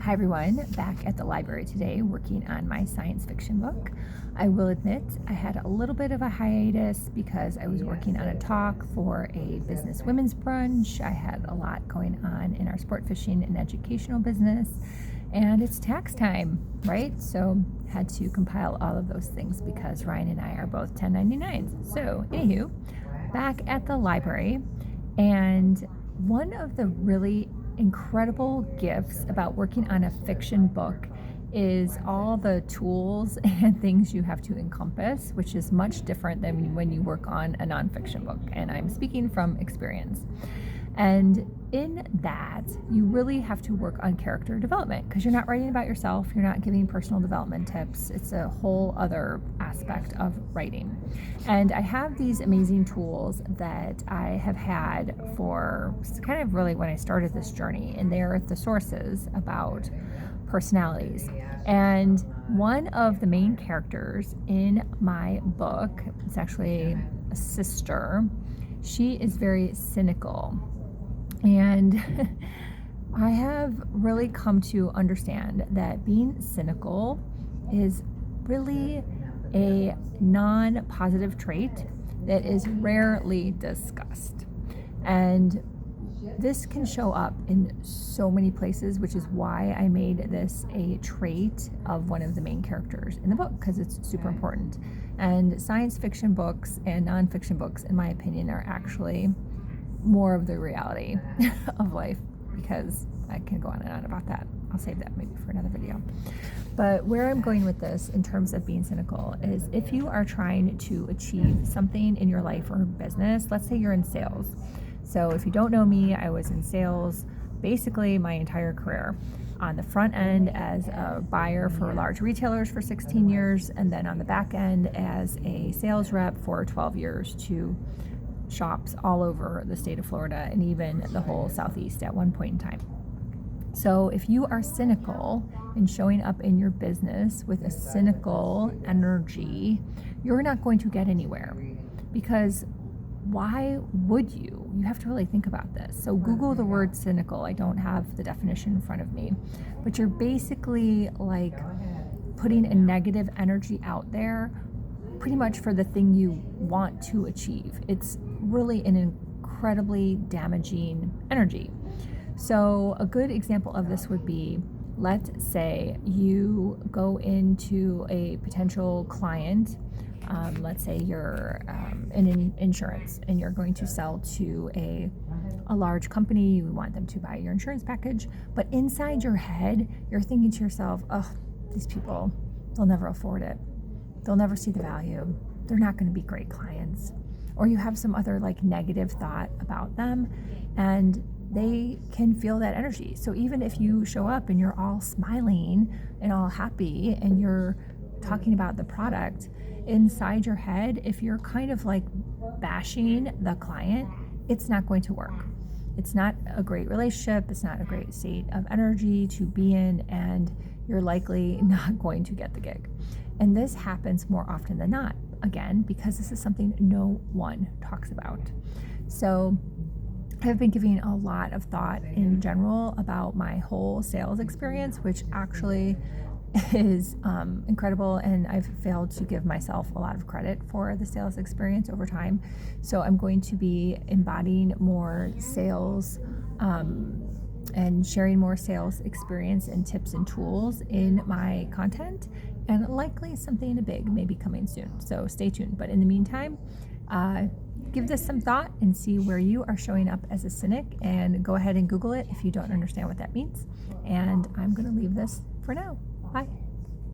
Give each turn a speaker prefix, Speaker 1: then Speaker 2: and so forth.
Speaker 1: Hi everyone, back at the library today working on my science fiction book. I will admit I had a little bit of a hiatus because I was working on a talk for a business women's brunch. I had a lot going on in our sport fishing and educational business, and it's tax time, right? So had to compile all of those things because Ryan and I are both 1099s. So anywho, back at the library, and one of the really incredible gifts about working on a fiction book is all the tools and things you have to encompass, which is much different than when you work on a nonfiction book. And I'm speaking from experience. And in that, you really have to work on character development because you're not writing about yourself, you're not giving personal development tips. It's a whole other aspect of writing. And I have these amazing tools that I have had for kind of really when I started this journey, and they're the sources about personalities. And one of the main characters in my book, it's actually a sister, she is very cynical. And I have really come to understand that being cynical is really a non-positive trait that is rarely discussed. And this can show up in so many places, which is why I made this a trait of one of the main characters in the book, because it's super important. And science fiction books and nonfiction books, in my opinion, are actually more of the reality of life, because I can go on and on about that. I'll save that maybe for another video. But where I'm going with this in terms of being cynical is if you are trying to achieve something in your life or business, let's say you're in sales. So if you don't know me, I was in sales basically my entire career. On the front end as a buyer for large retailers for 16 years, and then on the back end as a sales rep for 12 years to shops all over the state of Florida and even the whole Southeast at one point in time. So if you are cynical and showing up in your business with a cynical energy, you're not going to get anywhere, because why would you? You have to really think about this. So Google the word cynical. I don't have the definition in front of me, but you're basically like putting a negative energy out there pretty much for the thing you want to achieve. It's really an incredibly damaging energy. So a good example of this would be, let's say you go into a potential client, let's say you're in insurance and you're going to sell to a large company, you want them to buy your insurance package, but inside your head, you're thinking to yourself, oh, these people, they'll never afford it. They'll never see the value. They're not going to be great clients. Or you have some other like negative thought about them, and they can feel that energy. So even if you show up and you're all smiling and all happy and you're talking about the product, inside your head, if you're kind of like bashing the client, it's not going to work. It's not a great relationship. It's not a great state of energy to be in, and you're likely not going to get the gig. And this happens more often than not, again, because this is something no one talks about. So I've been giving a lot of thought in general about my whole sales experience, which actually is incredible, and I've failed to give myself a lot of credit for the sales experience over time. So I'm going to be embodying more sales and sharing more sales experience and tips and tools in my content, and likely something big maybe coming soon. So stay tuned. But in the meantime, give this some thought and see where you are showing up as a cynic, and go ahead and Google it if you don't understand what that means. And I'm going to leave this for now. Bye.